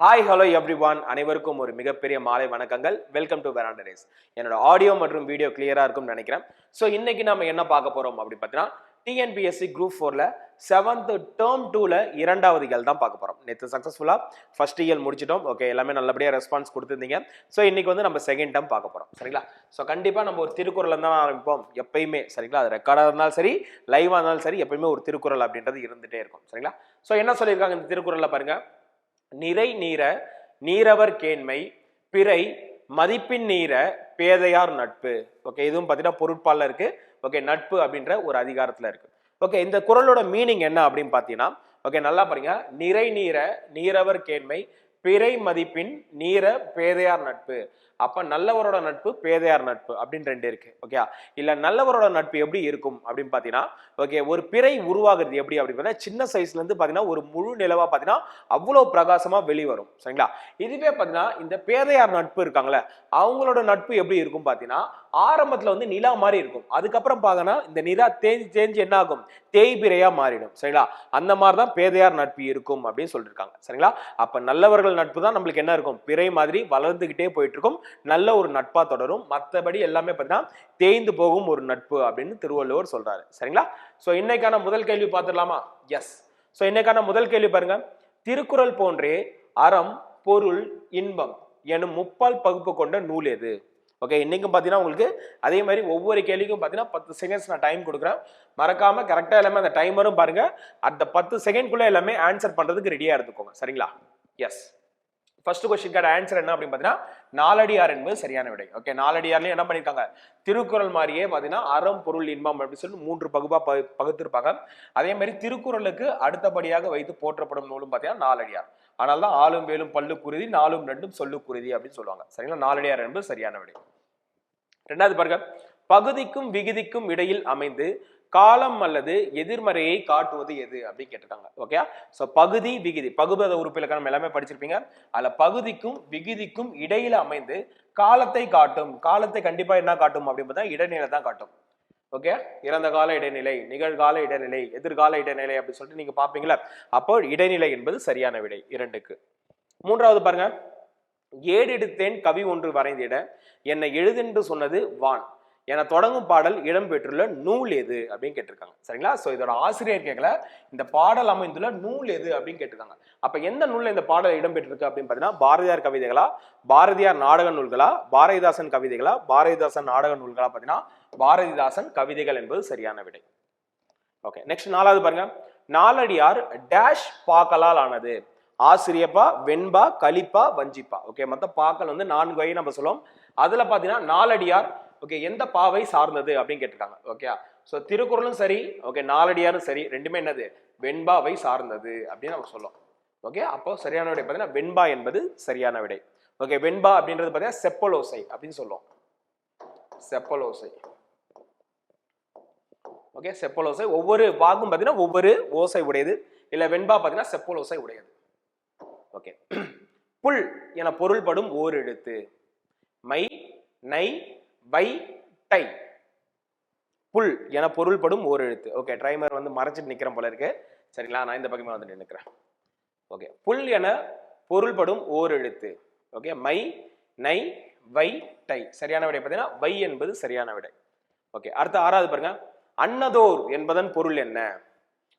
Hi hello everyone, அனைவருக்கும் ஒரு மிகப்பெரிய மாலை வணக்கங்கள். Welcome to veranda race. என்னோட ஆடியோ மற்றும் வீடியோ கிளியரா இருக்கும்னு நினைக்கிறேன். ஸோ இன்னைக்கு நம்ம என்ன பார்க்க போறோம் அப்படி பார்த்தீங்கன்னா, டிஎன்பிஎஸ்சி குரூப் 4ல 7th டேர்ம் 2ல இரண்டாவது இயல் தான் பார்க்க போறோம். நேற்று சக்ஸஸ்ஃபுல்லா ஃபர்ஸ்ட் இயல் முடிச்சிட்டோம். ஓகே, எல்லாமே நல்லபடியாக ரெஸ்பான்ஸ் கொடுத்துருந்தீங்க. ஸோ இன்னைக்கு வந்து நம்ம செகண்ட் டேர்ம் பார்க்க போறோம். சரிங்களா? ஸோ கண்டிப்பாக நம்ம ஒரு திருக்குறள் தான் ஆரம்பிப்போம் எப்பயுமே. சரிங்களா? அது ரெக்கார்டாக இருந்தாலும் சரி, லைவாக இருந்தாலும் சரி, எப்பயுமே ஒரு திருக்குறள் அப்படின்றது இருந்துகிட்டே இருக்கும். சரிங்களா? ஸோ என்ன சொல்லியிருக்காங்க இந்த திருக்குறளில் பாருங்க. நிறை நீர நீரவர் கேண்மை பிறை மதிப்பின் நீர பேதையார் நட்பு. ஓகே, இதுவும் பார்த்தீங்கன்னா பொருட்பாலில் இருக்கு. ஓகே, நட்பு அப்படின்ற ஒரு அதிகாரத்தில் இருக்கு. ஓகே, இந்த குறளோட மீனிங் என்ன அப்படின்னு பார்த்தீங்கன்னா, ஓகே நல்லா பாருங்க. நிறை நீர நீரவர் கேண்மை பிறை மதிப்பின் நீர பேதையார் நட்பு. அப்ப நல்லவரோட நட்பு பேதையார் நட்பு அப்படின்னு ரெண்டு இருக்கு. ஓகே, இல்ல நல்லவரோட நட்பு எப்படி இருக்கும் அப்படின்னு பாத்தீங்கன்னா, ஓகே ஒரு பிறை உருவாகுறது எப்படி அப்படின்னு பார்த்தீங்கன்னா, சின்ன சைஸ்ல இருந்து பாத்தீங்கன்னா ஒரு முழு நிலவா பாத்தீங்கன்னா அவ்வளவு பிரகாசமா வெளிவரும். சரிங்களா? இதுவே பாத்தீங்கன்னா இந்த பேதையார் நட்பு இருக்காங்களே, அவங்களோட நட்பு எப்படி இருக்கும் பாத்தீங்கன்னா, ஆரம்பத்துல வந்து நிலா மாதிரி இருக்கும். அதுக்கப்புறம் பாத்தீங்கன்னா இந்த நிலா தேஞ்சு என்ன ஆகும், தேய்பிரையா மாறிடும். சரிங்களா? அந்த மாதிரிதான் பேதையார் நட்பு இருக்கும் அப்படின்னு சொல்லியிருக்காங்க. சரிங்களா? அப்ப நல்லவர்கள் நட்பு தான் நம்மளுக்கு என்ன இருக்கும், பிறை மாதிரி வளர்ந்துகிட்டே போயிட்டு இருக்கும், நல்ல ஒரு நட்பா தொடரும். மற்றபடி எல்லாமே பார்த்தீங்கன்னா தேய்ந்து போகும் ஒரு நட்பு அப்படின்னு திருவள்ளுவர் சொல்றாரு. சரிங்களா? சோ இன்னைக்கான முதல் கேள்வி பார்த்துடலாமா? எஸ். சோ இன்னைக்கான முதல் கேள்வி பாருங்க. திருக்குறள் போன்றே அறம் பொருள் இன்பம் எனும் முப்பால் பகுப்பு கொண்ட நூல் எது? ஓகே, இன்னைக்கும் பாத்தீங்கன்னா உங்களுக்கு அதே மாதிரி ஒவ்வொரு கேள்விக்கும் பாத்தீங்கன்னா 10 செகண்ட்ஸ் நான் டைம் கொடுக்குறேன். மறக்காம கரெக்டா எல்லாமே அந்த டைமரும் பாருங்க. அந்த 10 செகண்ட்குள்ள எல்லாமே ஆன்சர் பண்றதுக்கு ரெடியா இருந்துக்கோங்க. சரிங்களா? எஸ். ஃபர்ஸ்ட் கொஸ்டின் ஆன்சர் என்ன அப்படின்னு பார்த்தீங்கன்னா, நாலடியார் என்பது சரியான விடை. ஓகே, நாலடியார்லயும் என்ன பண்ணிருக்காங்க, திருக்குறள் மாதிரியே பார்த்தீங்கன்னா அறம் பொருள் இன்பம் அப்படின்னு சொல்லி 3 பகுப்பா பகுத்திருப்பாங்க. அதே மாதிரி திருக்குறளுக்கு அடுத்தபடியாக வைத்து போற்றப்படும் நூலும் பார்த்தீங்கன்னா நாலடியார். ஆனால் தான் ஆளும் வேலும் பல்லு குருதி நாலும் ரெண்டும் சொல்லு குருதி அப்படின்னு சொல்லுவாங்க. சரிங்களா? நாலடியார் என்பது சரியான விடை. ரெண்டாவது பாருங்க. பகுதிக்கும் விகுதிக்கும் இடையில் அமைந்து காலம் அல்லது எதிர்மறையை காட்டுவது எது அப்படின்னு கேட்டிருக்காங்க. ஓகே, சோ பகுதி விகுதி பகுபத உறுப்பிலக்கணம் எல்லாமே படிச்சிருப்பீங்க. அதுல பகுதிக்கும் விகுதிக்கும் இடையில அமைந்து காலத்தை காட்டும். காலத்தை கண்டிப்பா என்ன காட்டும் அப்படின்னு பார்த்தா இடைநிலை தான் காட்டும். ஓகே, இறந்த கால இடைநிலை, நிகழ்கால இடைநிலை, எதிர்கால இடைநிலை அப்படின்னு சொல்லிட்டு நீங்க பாப்பீங்களா? அப்போ இடைநிலை என்பது சரியான விடை 2க்கு. மூன்றாவது பாருங்க. ஏடெடுத்தேன் கவி ஒன்று வரைந்திட என்னை எழுதென்று சொன்னது வான் என தொடங்கும் பாடல் இடம்பெற்றுள்ள நூல் எது அப்படின்னு கேட்டிருக்காங்க. சரிங்களா? சோ இதோட ஆசிரியர் கேட்கல, இந்த பாடல் அமைந்துள்ள நூல் எது அப்படின்னு கேட்டிருக்காங்க. அப்ப எந்த நூல்ல இந்த பாடல் இடம்பெற்றிருக்கு அப்படின்னு பாத்தீங்கன்னா, பாரதியார் கவிதைகளா, பாரதியார் நாடக நூல்களா, பாரதிதாசன் கவிதைகளா, பாரதிதாசன் நாடக நூல்களா? பாத்தீங்கன்னா பாரதிதாசன் கவிதைகள் என்பது சரியான விடை. ஓகே, நெக்ஸ்ட் நாலாவது பாருங்க. நாலடியார் டேஷ் பாக்களால் ஆனது. ஆசிரியப்பா, வெண்பா, கலிப்பா, வஞ்சிப்பா. ஓகே, மொத்த பாக்கள் வந்து 4 வகை நம்ம சொல்லுவோம். அதுல பாத்தீங்கன்னா நாலடியார் ஓகே எந்த பாவை சார்ந்தது அப்படின்னு கேட்டிருக்காங்க. ஓகே, சோ திருக்குறளும் சரி, ஓகே நாலடியாரும் சரி, ரெண்டுமே என்னது, வெண்பாவை சார்ந்தது அப்படின்னு நம்ம சொல்லுவோம். ஓகே, அப்போ சரியான விடை பாத்தீங்கன்னா வெண்பா என்பது சரியான விடை. ஓகே, வெண்பா அப்படின்றது பாத்தீங்கன்னா செப்பலோசை அப்படின்னு சொல்லுவோம். செப்பலோசை. ஓகே, செப்பலோசை ஒவ்வொரு வாக்கும் பாத்தீங்கன்னா ஒவ்வொரு ஓசை உடையது. இல்ல வெண்பா பாத்தீங்கன்னா செப்பலோசை உடையது. ஓகே, புல் என பொருள்படும் ஓர் எழுத்து. மை நை வை டை. புல் என பொருள்படும் ஓர் எழுத்து. ஓகே, டைமர் வந்து மறைச்சிட்டு நிக்கிறேன் போல இருக்கு. சரிங்களா? நான் இந்த பக்கமே வந்துட்டு நிக்கிறேன். ஓகே, புல் என பொருள்படும் ஓர் எழுத்து. ஓகே, மை நை வை டை. சரியான விடை பார்த்தீங்கன்னா வை என்பது சரியான விடை. ஓகே, அடுத்த ஆறாவது பாருங்க. அன்னதோர் என்பதன் பொருள் என்ன?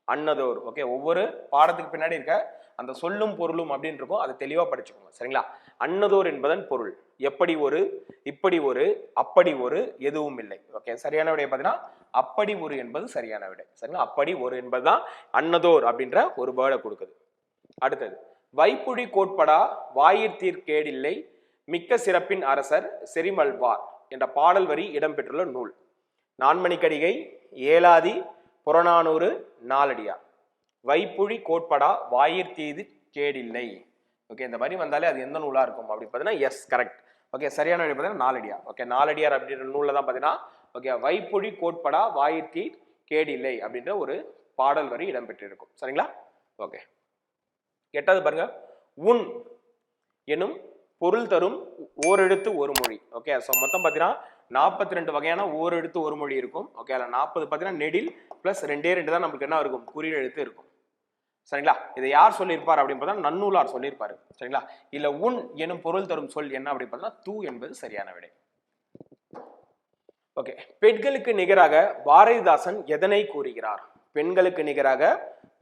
அன்னதோர். ஓகே, ஒவ்வொரு பாடத்துக்கு பின்னாடி இருக்க அந்த சொல்லும் பொருளும் அப்படின்னு இருக்கும், அதை தெளிவா படிச்சுக்கோங்க. சரிங்களா? அன்னதோர் என்பதன் பொருள் எப்படி ஒரு, இப்படி ஒரு, அப்படி ஒரு, எதுவும் இல்லை. ஓகே, சரியான விடை பார்த்தீங்கன்னா அப்படி ஒரு என்பது சரியான விடை. சரிங்களா? அப்படி ஒரு என்பதுதான் அன்னதோர் அப்படின்ற ஒரு வேர்டை கொடுக்குது. அடுத்தது, வைப்புழி கோட்படா வாயிற்தீர் கேடில்லை மிக்க சிறப்பின் அரசர் செரிமல்வார் என்ற பாடல் வரி இடம்பெற்றுள்ள நூல். நான்மணிக்கடிகை, ஏலாதி, புறநானூறு, நாலடியார். வைப்புழி கோட்படா வாயிற்தீது கேடில்லை. ஓகே, இந்த வரி வந்தாலே அது எந்த நூலா இருக்கும் அப்படி பார்த்தீங்கன்னா எஸ் கரெக்ட். ஓகே, சரியான வழி பார்த்தீங்கன்னா நாலடியார். ஓகே, நாலடியார் அப்படின்ற நூல்ல தான் பார்த்தீங்கன்னா ஓகே வைப்புழி கோட்படா வாயிற்தீர் கேடில்லை அப்படின்ற ஒரு பாடல் வரி இடம்பெற்றிருக்கும். சரிங்களா? ஓகே, எட்டாவது பாருங்க. உன் எனும் பொருள் தரும் ஓரெழுத்து ஒரு மொழி. ஓகே, ஸோ மொத்தம் பார்த்தீங்கன்னா 42 வகையான ஓரெழுத்து ஒரு மொழி இருக்கும். ஓகே, அதில் 40 பார்த்தீங்கன்னா நெடில் பிளஸ் 2 தான் நம்மளுக்கு என்ன இருக்கும், குறில் எழுத்து இருக்கும். சரிங்களா? இதை யார் சொல்லியிருப்பார் அப்படின்னு பார்த்தா நன்னூலார் சொல்லியிருப்பாரு. சரிங்களா? இல்ல உன் எனும் பொருள் தரும் சொல் என்ன அப்படின்னு பார்த்தா தூ என்பது சரியான விடை. ஓகே, பெண்களுக்கு நிகராக பாரதிதாசன் எதனை கூறுகிறார்? பெண்களுக்கு நிகராக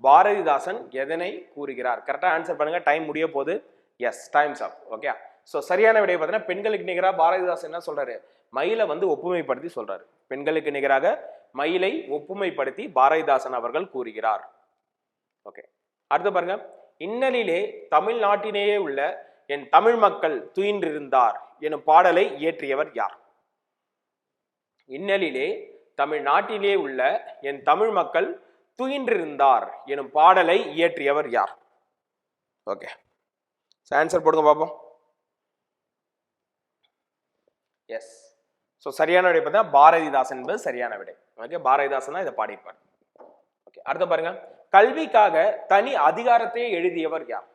பாரதிதாசன் எதனை கூறுகிறார்? கரெக்டா ஆன்சர் பண்ணுங்க, டைம் முடிய போகுது. எஸ், டைம்ஸ் அப். ஓகே, சோ சரியான விடை பார்த்தீங்கன்னா பெண்களுக்கு நிகராக பாரதிதாசன் என்ன சொல்றாரு? மயிலை வந்து ஒப்புமைப்படுத்தி சொல்றாரு. பெண்களுக்கு நிகராக மயிலை ஒப்புமைப்படுத்தி பாரதிதாசன் அவர்கள் கூறுகிறார். ஓகே, அடுத்து பாருங்க, இன்னலிலே தமிழ்நாட்டிலேயே உள்ள என் தமிழ் மக்கள் துயின்றிருந்தார் எனும் பாடலை இயற்றியவர் யார்? இன்னலிலே தமிழ்நாட்டிலே உள்ள என் தமிழ் மக்கள் துயின்றிருந்தார் எனும் பாடலை இயற்றியவர் யார்? ஓகே, ஆன்சர் போடுங்க பாப்போம். எஸ், ஸோ சரியான விடை பார்த்தா பாரதிதாசன் என்பது சரியான விடை. ஓகே, பாரதிதாசன் தான் இதை பாடியிருப்பார். ஓகே, அடுத்து பாருங்க, கல்விக்காக தனி அதிகாரத்தையே எழுதியவர் யார்?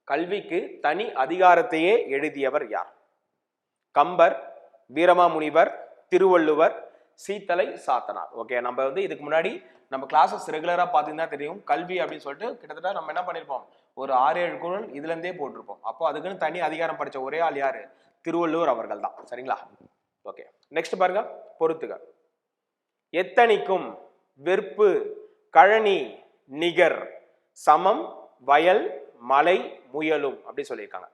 கல்விக்கு தனி அதிகாரத்தையே எழுதியவர் யார்? கம்பர், வீரமாமுனிவர், திருவள்ளுவர், சீத்தலை சாத்தனார். ஓகே, நம்ம வந்து இதுக்கு முன்னாடி நம்ம கிளாஸஸ் ரெகுலரா பார்த்தீங்கன்னா தெரியும், கல்வி அப்படின்னு சொல்லிட்டு கிட்டத்தட்ட நம்ம என்ன பண்ணிருப்போம், ஒரு 6-7 குறள் இதுல இருந்தே போட்டிருப்போம். அப்போ அதுக்குன்னு தனி அதிகாரம் படிச்ச ஒரே ஆள் யாரு? திருவள்ளுவர் அவர்கள் தான். சரிங்களா? ஓகே, நெக்ஸ்ட் பாருங்க, பொறுத்துக. எத்தனிக்கும், வெற்பு, கழனி, நிகர், சமம், வயல், மலை, முயலும் அப்படி சொல்லியிருக்காங்க.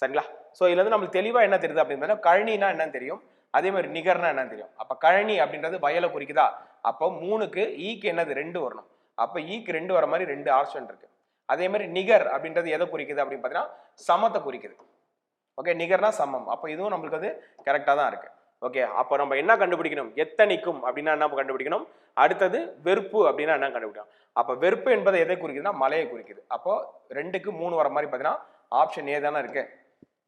சரிங்களா? ஸோ இதுல இருந்து நம்மளுக்கு தெளிவா என்ன தெரியுது அப்படின்னு கழனினா என்னன்னு தெரியும், அதே மாதிரி நிகர்னா என்னன்னு தெரியும். அப்ப கழனி அப்படின்றது வயலை குறிக்குதா? அப்போ 3க்கு ஈக்கு என்னது 2 வரணும். அப்ப ஈக்கு 2 வர மாதிரி 2 ஆப்ஷன் இருக்கு. அதே மாதிரி நிகர் அப்படின்றது எதை குறிக்குது அப்படின்னு பாத்தீங்கன்னா சமத்தை குறிக்குது. ஓகே, நிகர்னா சமம். அப்போ இதுவும் நம்மளுக்கு வந்து கரெக்டா தான் இருக்கு. ஓகே, அப்போ நம்ம என்ன கண்டுபிடிக்கணும்? எத்தனிக்கும் அப்படின்னா என்ன கண்டுபிடிக்கணும்? அடுத்தது வெறுப்பு அப்படின்னா என்ன கண்டுபிடிக்கணும்? அப்ப வெறுப்பு என்பதை எதை குறிக்குதுன்னா மலையை குறிக்குது. அப்போ 2க்கு 3 வர மாதிரி பாத்தீங்கன்னா ஆப்ஷன் ஏ தானே இருக்கு.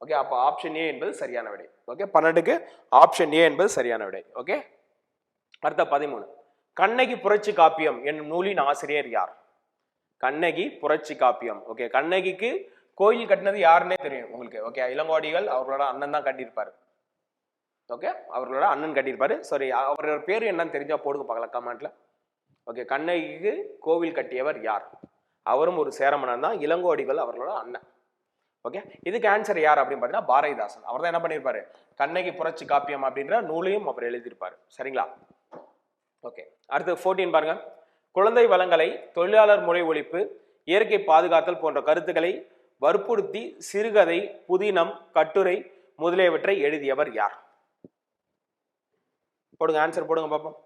ஓகே, அப்போ ஆப்ஷன் ஏ என்பது சரியான விடை. ஓகே, 12க்கு ஆப்ஷன் ஏ என்பது சரியான விடை. ஓகே, அடுத்த 13, கண்ணகி புரட்சி காப்பியம் என்னும் நூலின் ஆசிரியர் யார்? கண்ணகி புரட்சி காப்பியம். ஓகே, கண்ணகிக்கு கோயில் கட்டினது யாருன்னே தெரியும் உங்களுக்கு. ஓகே, இளங்கோடிகள் அவர்களோட அண்ணன் தான் கட்டியிருப்பாரு. ஓகே, அவர்களோட அண்ணன் கட்டியிருப்பாரு. சாரி, அவரோட பேர் என்னன்னு தெரிஞ்சா போடுங்க பார்க்கலாம் கமெண்ட்ல. ஓகே, கண்ணகிக்கு கோவில் கட்டியவர் யார்? அவரும் ஒரு சேர மன்னன் தான், இளங்கோடிகள் அவர்களோட அண்ணன். ஓகே, இதுக்கு ஆன்சர் யார் அப்படின்னு பார்த்தீங்கன்னா பாரதிதாசன். அவர் தான் என்ன பண்ணியிருப்பாரு? கண்ணகி புரட்சி காப்பியம் அப்படின்ற நூலையும் அவர் எழுதியிருப்பாரு. சரிங்களா? ஓகே, அடுத்து 14 பாருங்க, குழந்தை வளங்களை, தொழிலாளர் முறை ஒழிப்பு, இயற்கை பாதுகாத்தல் போன்ற கருத்துக்களை வற்புறுத்தி சிறுகதை, புதினம், கட்டுரை முதலியவற்றை எழுதியவர் யார்? போடுங்க, ஆன்சர் போடுங்க பாப்போம்.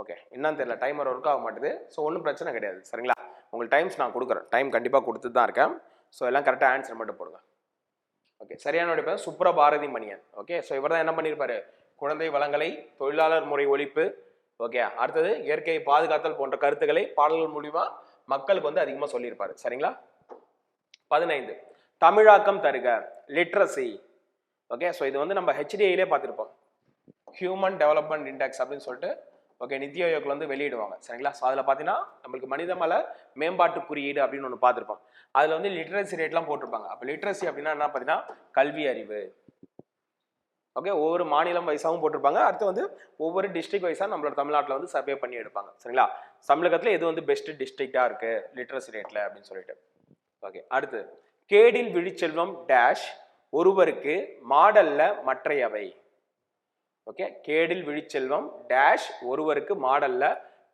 ஓகே, என்னன்னு தெரியல, டைமர் ஒர்க் ஆக மாட்டேது. ஸோ ஒன்றும் பிரச்சனை கிடையாது. சரிங்களா? உங்களுக்கு டைம்ஸ் நான் கொடுக்குறேன், டைம் கண்டிப்பாக கொடுத்துட்டு தான் இருக்கேன். ஸோ எல்லாம் கரெக்டாக ஆன்சர் மட்டும் போடுங்க. ஓகே, சரியான விடை சுப்ரபாரதி மணியன். ஓகே, ஸோ இவர் தான் என்ன பண்ணியிருப்பாரு? குழந்தை வளங்களை, தொழிலாளர் முறை ஒழிப்பு, ஓகே, அடுத்தது இயற்கை பாதுகாத்தல் போன்ற கருத்துக்களை பாடல்கள் மூலியமா மக்களுக்கு வந்து அதிகமாக சொல்லியிருப்பாரு. சரிங்களா? 15, தமிழாக்கம் தருக, லிட்ரஸி. ஓகே, ஸோ இது வந்து நம்ம HDIலே பார்த்துருப்போம், ஹியூமன் டெவலப்மெண்ட் இண்டெக்ஸ் அப்படின்னு சொல்லிட்டு. ஓகே, நித்தி ஆயோக்ல வந்து வெளியிடுவாங்க. சரிங்களா? ஸோ அதில் பார்த்தீங்கன்னா நம்மளுக்கு மனிதமல மேம்பாட்டு குறியீடு அப்படின்னு ஒன்று பார்த்துருப்போம். அதில் வந்து லிட்ரஸி ரேட்லாம் போட்டிருப்பாங்க. அப்போ லிட்ரஸி அப்படின்னா என்ன பார்த்தீங்கன்னா கல்வி அறிவு. ஓகே, ஒவ்வொரு மாநிலம் வைஸாகவும் போட்டிருப்பாங்க. அடுத்து வந்து ஒவ்வொரு டிஸ்ட்ரிக்ட் வைஸாக நம்மளோட தமிழ்நாட்டில் வந்து சர்வே பண்ணி எடுப்பாங்க. சரிங்களா? தமிழகத்தில் எது வந்து பெஸ்ட் டிஸ்ட்ரிக்டாக இருக்கு லிட்ரஸி ரேட்டில் அப்படின்னு சொல்லிட்டு. ஓகே, அடுத்து, கேடில் விழிச்செல்வம் டேஷ் ஒருவருக்கு மாடல்ல மற்றையவை. ஓகே, கேடில் விழிச்செல்வம் டேஷ் ஒருவருக்கு மாடல்ல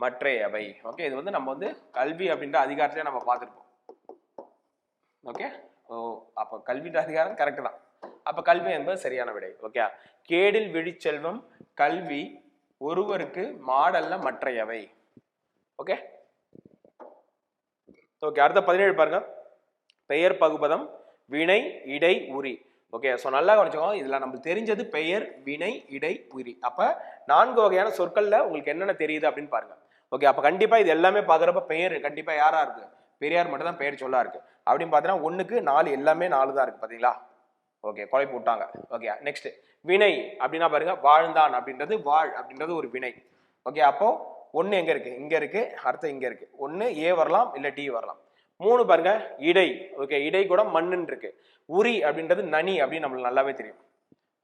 மற்றையவை. ஓகே, இது வந்து நம்ம வந்து கல்வி அப்படின்ற அதிகாரத்திலே நம்ம பார்த்துருப்போம். ஓகே, அப்போ கல்வின்ற அதிகாரம் கரெக்ட் தான். அப்ப கல்வி என்பது சரியான விடை. ஓகே, கேடில் விழிச்செல்வம் கல்வி ஒருவருக்கு மாடல்ல மற்றையவை. ஓகே ஓகே, அடுத்த 17 பாருங்க, பெயர் பகுபதம், வினை, இடை, உரி. ஓகே, ஸோ நல்லா கவனிச்சுக்கோங்க. இதுல நமக்கு தெரிஞ்சது பெயர், வினை, இடை, உரி. அப்ப 4 வகையான சொற்கள்ல உங்களுக்கு என்னென்ன தெரியுது அப்படின்னு பாருங்க. ஓகே, அப்ப கண்டிப்பா இது எல்லாமே பாக்குறப்ப பெயர் கண்டிப்பா யாரா இருக்கு? பெரியார் மட்டும் தான் பெயர் சொல்லா இருக்கு. அப்படின்னு பாத்தீங்கன்னா 1க்கு 4 எல்லாமே 4 தான் இருக்கு. பாத்தீங்களா? ஓகே, குழப்பி விட்டாங்க. ஓகே, நெக்ஸ்ட் வினை அப்படின்னா பாருங்க, வாழ்ந்தான் அப்படின்றது, வாழ் அப்படின்றது ஒரு வினை. ஓகே, அப்போ 1 எங்க இருக்கு? இங்க இருக்கு. அடுத்து இங்க இருக்கு. 1 ஏ வரலாம், இல்ல டி வரலாம். 3 பாருங்க, இடை. ஓகே, இடை கூட மண்ணுன்னு இருக்கு. உரி அப்படின்றது நனி அப்படின்னு நம்மளுக்கு நல்லாவே தெரியும்.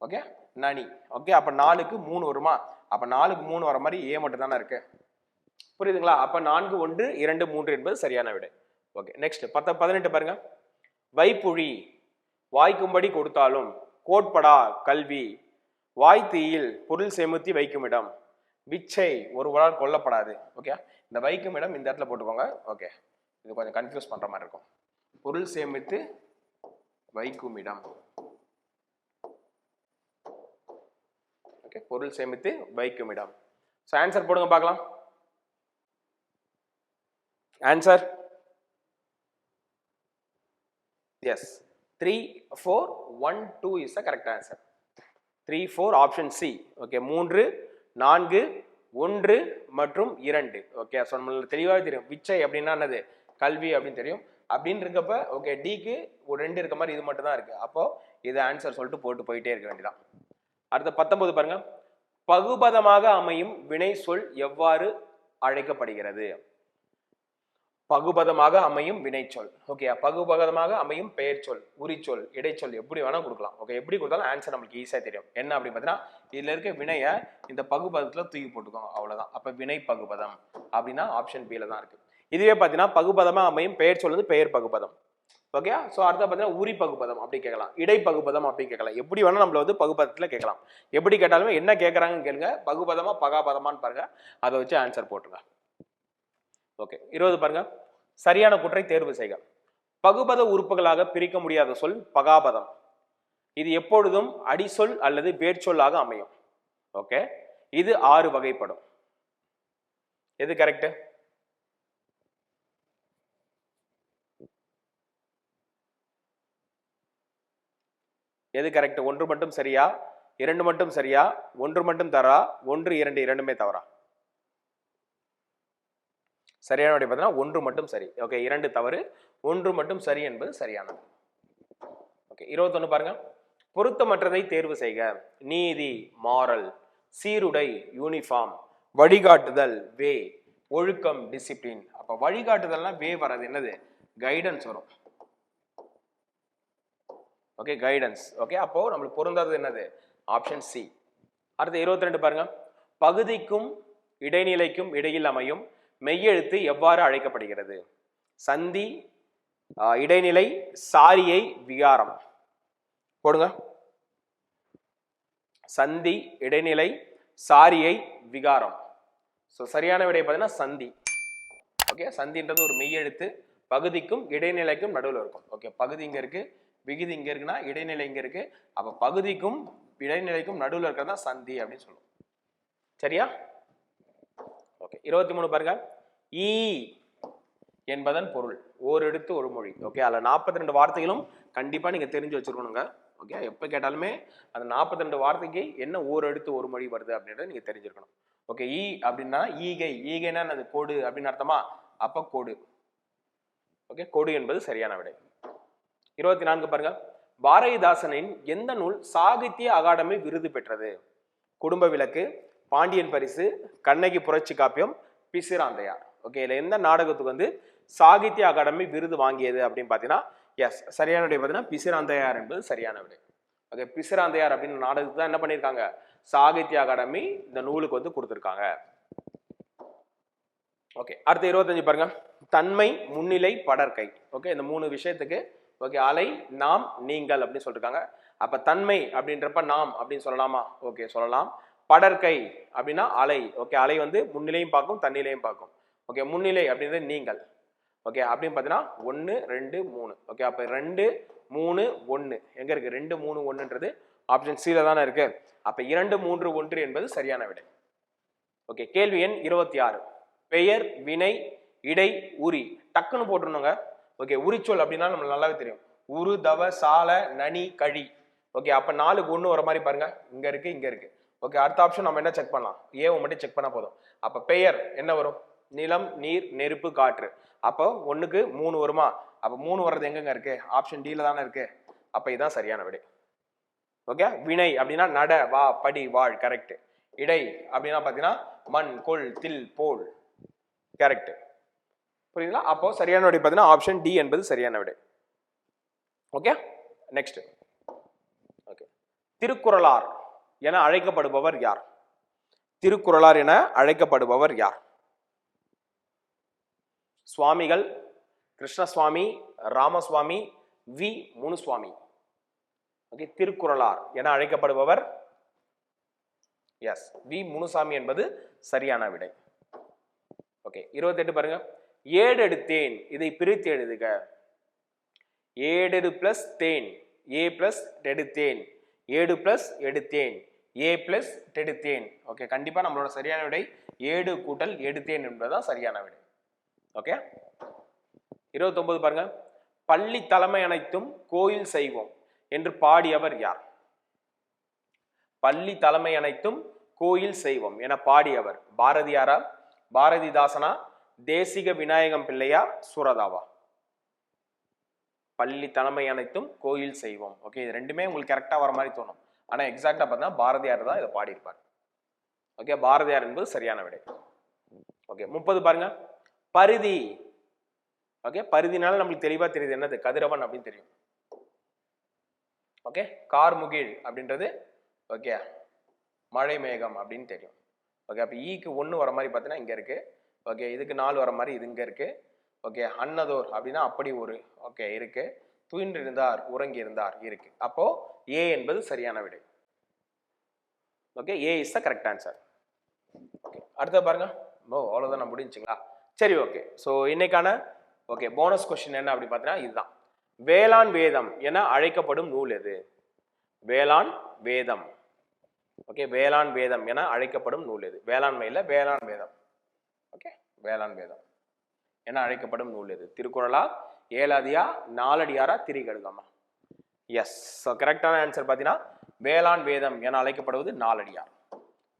ஓகே, நனி. ஓகே, அப்ப 4க்கு 3 வருமா? அப்ப 4க்கு 3 வர மாதிரி ஏ மட்டும் தானே இருக்கு. புரியுதுங்களா? அப்ப 4 1 2 3 என்பது சரியான விடை. ஓகே, நெக்ஸ்ட் 18 பாருங்க. வைப்புழி வாய்க்கும்படி கொடுத்தாலும் கோட்படா கல்வி, வாய்த்தீயில் பொருள் சேமித்து வைக்கும் இடம், விச்சை ஒருவரால் கொல்லப்படாது. ஓகே, இந்த வைக்கும் இடம் இந்த இடத்துல போட்டுக்கோங்க. ஓகே, இது கொஞ்சம் கன்ஃபியூஸ் பண்ற மாதிரி இருக்கும். பொருள் சேமித்து வைக்கும் இடம். ஓகே, பொருள் சேமித்து வைக்கும் இடம். சோ ஆன்சர் போடுங்க பார்க்கலாம். Answer is, 3 4 1 2 is the correct answer. 3 4 option C. Okay, 3 4 1 மற்றும் 2. ஓகே, ஸோ நம்மளுக்கு தெளிவாக தெரியும் விச்சை அப்படின்னா என்னது, கல்வி அப்படின்னு தெரியும். அப்படின்னு இருக்கப்ப ஓகே, டிக்கு ஒரு 2 இருக்க மாதிரி இது மட்டும் தான் இருக்கு. அப்போ இது ஆன்சர் சொல்லிட்டு போட்டு போயிட்டே இருக்க வேண்டியதான். அடுத்த 19 பாருங்க. பகுபதமாக அமையும் வினை சொல் எவ்வாறு அழைக்கப்படுகிறது? பகுபதமாக அமையும் வினைச்சொல். ஓகே, பகுபதமாக அமையும் பெயர் சொல், உரிச்சொல், இடைச்சொல் எப்படி வேணா கொடுக்கலாம். ஓகே, எப்படி கொடுத்தாலும் ஆன்சர் நம்மளுக்கு ஈஸியா தெரியும். என்ன அப்படின்னு பார்த்தீங்கன்னா, இதுல இருக்க வினைய இந்த பகுபதத்துல தூக்கி போட்டுக்கோங்க, அவ்வளவுதான். அப்ப வினை பகுபதம் அப்படின்னா ஆப்ஷன் பில தான் இருக்கு. இதுவே பார்த்தீங்கன்னா பகுபதமா அமையும் பெயர் சொல் வந்து பெயர் பகுபதம். ஓகே, ஸோ அடுத்த பார்த்தீங்கன்னா உரி பகுபதம் அப்படி கேட்கலாம், இடை பகுபதம் அப்படி கேட்கலாம். எப்படி வேணா நம்மள வந்து பகுபதத்துல கேட்கலாம். எப்படி கேட்டாலுமே என்ன கேட்கறாங்கன்னு கேளுங்க, பகுபதமா பகாபதமான்னு பாருங்க, அதை வச்சு ஆன்சர் போட்டுருங்க. ஓகே, 20 பாருங்க. சரியான கூற்றை தேர்வு செய்க. பகுபத உறுப்புகளாக பிரிக்க முடியாத சொல் பகாபதம். இது எப்பொழுதும் அடிசொல் அல்லது வேர்ச்சொல்லாக அமையும். ஓகே, இது 6 வகைப்படும். எது கரெக்ட்? எது கரெக்ட்? 1 மட்டும் சரியா, 2 மட்டும் சரியா, 1 மட்டும் தவறா, 1 2 இரண்டுமே தவறா? சரியான விடை பார்த்தீங்கன்னா 1 மட்டும் சரி. ஓகே, 2 தவறு, 1 மட்டும் சரி என்பது சரியானது. ஓகே, 21 பாருங்க. பொருத்தமற்றதை தேர்வு செய்க. நீதி மாரல், சீருடை யூனிஃபார்ம், வழிகாட்டுதல் வே, ஒழுக்கம் டிசிப்ளின். அப்ப வழிகாட்டுதல்னா வே வராது, என்னது கைடன்ஸ் வரும். Okay, guidance. ஓகே, அப்போ நம்மளுக்கு பொருந்தாதது என்னது ஆப்ஷன் சி. அடுத்து 22 பாருங்க. பகுதிக்கும் இடைநிலைக்கும் இடையில் அமையும் மெய்யெழுத்து எவ்வாறு அழைக்கப்படுகிறது? சந்தி, இடைநிலை, சாரியை, விகாரம். போடுங்க. சந்தி, இடைநிலை, சாரியை, விகாரம். ஸோ சரியான விடை பார்த்தீங்கன்னா சந்தி. ஓகே, சந்தின்றது ஒரு மெய்யெழுத்து, பகுதிக்கும் இடைநிலைக்கும் நடுவில் இருக்கும். ஓகே, பகுதி இங்க இருக்கு, விகுதி இங்க இருக்குன்னா இடைநிலை இங்க இருக்கு. அப்ப பகுதிக்கும் இடைநிலைக்கும் நடுவில் இருக்கிறதா சந்தி அப்படின்னு சொல்லுவோம். சரியா? ஓகே, 23 பாருங்க. ஈ என்பதன் பொருள் ஓரெழுத்து ஒரு மொழி. ஓகே, அதுல 42 வார்த்தைகளும் கண்டிப்பா நீங்க தெரிஞ்சு வச்சிருக்கணுங்க. ஓகே, எப்ப கேட்டாலுமே அந்த 42 வார்த்தைக்கு என்ன ஓரெழுத்து ஒரு மொழி வருது அப்படின்றத நீங்க தெரிஞ்சிருக்கணும். ஓகே, ஈ அப்படின்னா ஈகை, ஈகைனா அது கோடு அப்படின்னு அர்த்தமா? அப்ப கோடு. ஓகே, கோடு என்பது சரியான விடை. 24 பாருங்க. பாரதிதாசனின் எந்த நூல் சாகித்ய அகாடமி விருது பெற்றது? குடும்ப விளக்கு, பாண்டியன் பரிசு, கண்ணகி புரட்சி காப்பியம், பிசிராந்தையார். ஓகே, இதுல எந்த நாடகத்துக்கு வந்து சாகித்ய அகாடமி விருது வாங்கியது அப்படின்னு பாத்தீங்கன்னா எஸ், சரியான விடை பார்த்தீங்கன்னா பிசிராந்தையார் என்பது சரியான விடை. ஓகே, பிசிராந்தையார் அப்படின்னு நாடகத்துக்கு தான் என்ன பண்ணியிருக்காங்க, சாகித்ய அகாடமி இந்த நூலுக்கு வந்து கொடுத்துருக்காங்க. ஓகே, அடுத்து 25 பாருங்க. தன்மை, முன்னிலை, படற்கை. ஓகே, இந்த 3 விஷயத்துக்கு ஓகே அலை, நாம், நீங்கள் அப்படின்னு சொல்லிருக்காங்க. அப்ப தன்மை அப்படின்றப்ப நாம் அப்படின்னு சொல்லலாமா? ஓகே, சொல்லலாம். படற்கை அப்படின்னா அலை. ஓகே, அலை வந்து முன்னிலையும் பார்க்கும் தன்னிலையும் பார்க்கும். ஓகே, முன்னிலை அப்படின்றது நீங்கள். ஓகே, அப்படின்னு பார்த்தீங்கன்னா 1 2 3. ஓகே, அப்ப 2 3 1 எங்க இருக்கு? 2 3 1ன்றது ஆப்ஷன் சில தானே இருக்கு. அப்ப 2 3 1 என்பது சரியான விடை. ஓகே, கேள்வி எண் 26. பெயர், வினை, இடை, உரி. டக்குன்னு போட்டுருணுங்க. ஓகே, உரிச்சொல் அப்படின்னா நம்மளுக்கு நல்லாவே தெரியும். உரு, தவ, சால, நனி, கழி. ஓகே, அப்ப 4க்கு 1 வர மாதிரி பாருங்க, இங்க இருக்கு இங்க இருக்கு. ஓகே, அடுத்த ஆப்ஷன் நம்ம என்ன செக் பண்ணலாம்? ஏவை மட்டும் செக் பண்ணா போதும். அப்ப பெயர் என்ன வரும்? நிலம், நீர், நெருப்பு, காற்று. அப்போ 1க்கு 3 வருமா? அப்ப 3 வர்றது எங்கங்க இருக்கு? ஆப்ஷன் டில தானே இருக்கு. அப்ப இதுதான் சரியான விடை. ஓகே, வினை அப்படின்னா நட, வா, படி, வாழ். கரெக்ட். இடை அப்படின்னா பாத்தீங்கன்னா மண், கொள், தில், போல். கரெக்ட். புரியுதுங்களா? அப்போ சரியான விடை பாத்தீங்கன்னா ஆப்ஷன் டி என்பது சரியான விடை. Okay, next. ஓகே, திருக்குறளார் என அழைக்கப்படுபவர் யார்? திருக்குறளார் என அழைக்கப்படுபவர் யார்? சுவாமிகள், கிருஷ்ணசுவாமி, ராமசுவாமி, வி முனுசுவாமி. ஓகே, திருக்குறளார் என அழைக்கப்படுபவர் எஸ் வி முனுசாமி என்பது சரியான விடை. ஓகே, 28 பாருங்க. ஏடெடுத்தேன், இதை பிரித்து எழுதுக. ஏடெடு பிளஸ் தேன், ஏ பிளஸ் எடுத்தேன், ஏடு பிளஸ் எடுத்தேன், ஏ பிளஸ் எடுத்தேன். ஓகே, கண்டிப்பா நம்மளோட சரியான விடை ஏடு கூட்டல் எடுத்தேன் என்பதுதான் சரியான விடை. ஓகே, 29 பாருங்க. பள்ளி தலைமை அனைத்தும் கோயில் செய்வோம் என்று பாடியவர் யார்? பள்ளி தலைமை அனைத்தும் கோயில் செய்வோம் என பாடியவர் பாரதியாரா, பாரதிதாசனா, தேசிக விநாயகம் பிள்ளையா, சுரதாவா? பள்ளி தலைமை அனைத்தும் கோயில் செய்வோம். ஓகே, இது ரெண்டுமே உங்களுக்கு கரெக்டா வர மாதிரி தோணும். ஆனா எக்ஸாக்டா பார்த்தீங்கன்னா பாரதியார் தான் இதை பாடியிருப்பார். ஓகே, பாரதியார் என்பது சரியான விடை. ஓகே, 30 பாருங்க. பரிதி. ஓகே, பரிதினால நம்மளுக்கு தெளிவா தெரியுது என்னது, கதிரவன் அப்படின்னு தெரியும். ஓகே, கார்முகில் அப்படின்றது ஓகே மழை மேகம் அப்படின்னு தெரியும். ஓகே, அப்ப ஈக்கு 1 வர மாதிரி பார்த்தீங்கன்னா இங்க இருக்கு. ஓகே, இதுக்கு 4 வர மாதிரி இது இங்க இருக்கு. ஓகே, அன்னதோர் அப்படின்னா அப்படி ஒரு ஓகே இருக்கு. துயின்றிருந்தார், உறங்கி இருந்தார் இருக்கு. அப்போ ஏ என்பது சரியான விடை. Okay, A is the correct answer. Okay, அடுத்த பாருங்க. அவ்வளவுதான் முடிஞ்சுங்களா? சரி, ஓகே. ஸோ இன்னைக்கான ஓகே போனஸ் கொஸ்டின் என்ன அப்படி பார்த்தீங்கன்னா இதுதான். வேளாண் வேதம் என அழைக்கப்படும் நூல் எது? வேளாண் வேதம். ஓகே, வேளாண் வேதம் என அழைக்கப்படும் நூல் எது? வேளாண்மையில வேளாண் வேதம். ஓகே, வேளாண் வேதம் என அழைக்கப்படும் நூல் எது? திருக்குறளா, ஏழாதியா, நாலடியாரா, திரிகடுகமா? எஸ், ஸோ கரெக்டான ஆன்சர் பார்த்தீங்கன்னா வேளாண் வேதம் என அழைக்கப்படுவது நாலடியார்.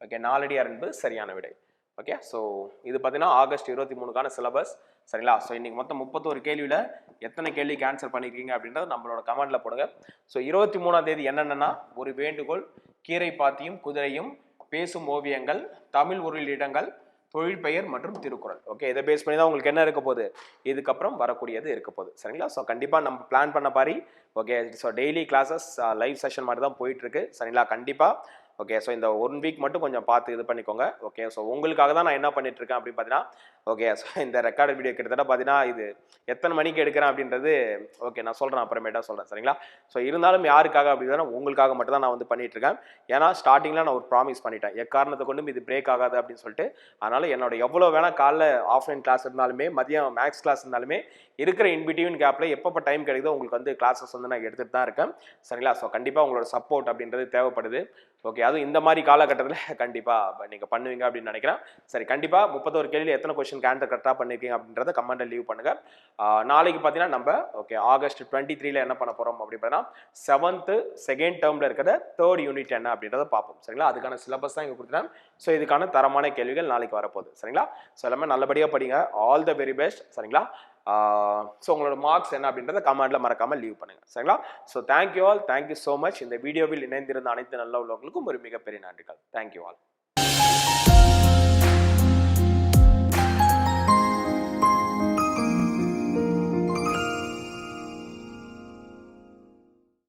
ஓகே, நாலடியார் என்பது சரியான விடை. ஓகே, ஸோ இது பார்த்தீங்கன்னா ஆகஸ்ட் 23க்கான சிலபஸ். சரிங்களா? ஸோ இன்னைக்கு மொத்தம் 31 கேள்வியில் எத்தனை கேள்விக்கு ஆன்சர் பண்ணியிருக்கீங்க அப்படின்றது நம்மளோட கமெண்ட்ல போடுங்க. ஸோ 23ஆம் தேதி என்னென்னா ஒரு வேண்டுகோள், கீரை பாத்தியும் குதிரையும், பேசும் ஓவியங்கள், தமிழ் உருளிடங்கள், தொழிற்பெயர் மற்றும் திருக்குறள். ஓகே, இதை பேஸ் பண்ணி தான் உங்களுக்கு என்ன இருக்க போகுது, இதுக்கப்புறம் வரக்கூடியது இருக்க போகுது. சரிங்களா? ஸோ கண்டிப்பாக நம்ம பிளான் பண்ண பாரி. Okay, so daily classes live session மாதிரி தான் போயிட்டு இருக்கு. சரிங்களா? கண்டிப்பாக ஓகே, ஸோ இந்த 1 வீக் மட்டும் கொஞ்சம் பார்த்து இது பண்ணிக்கோங்க. ஓகே, ஸோ உங்களுக்காக தான் நான் என்ன பண்ணிட்டு இருக்கேன் அப்படின்னு பார்த்தீங்கன்னா ஓகே, ஸோ இந்த ரெக்கார்டு வீடியோ கிட்டத்தட்ட பார்த்தீங்கன்னா இது எத்தனை மணிக்கு எடுக்கிறேன் அப்படின்றது ஓகே நான் சொல்கிறேன், அப்புறமேட்டா சொல்கிறேன். சரிங்களா? ஸோ இருந்தாலும் யாருக்காக அப்படின்னா உங்களுக்காக மட்டும் தான் நான் வந்து பண்ணிட்டு இருக்கேன். ஏன்னா ஸ்டார்டிங்கில் நான் ஒரு ப்ராமிஸ் பண்ணிட்டேன், எக்காரணத்தை கொண்டும் இது பிரேக் ஆகாது அப்படின்னு சொல்லிட்டு. அதனால என்னோட எவ்வளோ வேணால் காலைல ஆஃப்லைன் கிளாஸ் இருந்தாலுமே, மதியம் மேக்ஸ் கிளாஸ் இருந்தாலுமே, இருக்கிற இன்பிட்வீன் கேப்பில் எப்பப்போ டைம் கிடைக்குதோ உங்களுக்கு வந்து கிளாஸஸ் வந்து நான் எடுத்துகிட்டு தான் இருக்கேன். சரிங்களா? ஸோ கண்டிப்பாக உங்களோட சப்போர்ட் அப்படின்றது தேவைப்படுது. ஓகே, அதுவும் இந்த மாதிரி காலகட்டத்தில் கண்டிப்பாக நீங்கள் பண்ணுவீங்க அப்படின்னு நினைக்கிறேன். சரி, கண்டிப்பாக 31 கேள்வியில் எத்தனை கொஸ்டின் ஆன்சர் கரெக்டாக பண்ணியிருக்கீங்க அப்படின்றத கமெண்ட்டில் லீவ் பண்ணுங்கள். நாளைக்கு பார்த்தீங்கன்னா நம்ம ஓகே ஆகஸ்ட் 23ல் என்ன பண்ண போகிறோம் அப்படின்னு பார்த்தீங்கன்னா 7th செகண்ட் டேர்மில் இருக்கிற 3rd யூனிட் என்ன அப்படின்றத பார்ப்போம். சரிங்களா? அதுக்கான சிலபஸ் தான் இங்கே கொடுத்துட்டேன். ஸோ இதுக்கான தரமான கேள்விகள் நாளைக்கு வரப்போகுது. சரிங்களா? ஸோ எல்லாமே நல்லபடியாக படிங்க. All the very best. சரிங்களா? ஸோ உங்களோட மார்க்ஸ் என்ன அப்படின்றத கமெண்ட்டில் மறக்காமல் லீவ் பண்ணுங்கள். சரிங்களா? So thank you all, thank you so much. இந்த வீடியோவில் இணைந்திருந்த அனைத்து நல்ல உள்ளவங்களுக்கும் ஒரு மிகப்பெரிய நன்றிகள். Thank you all.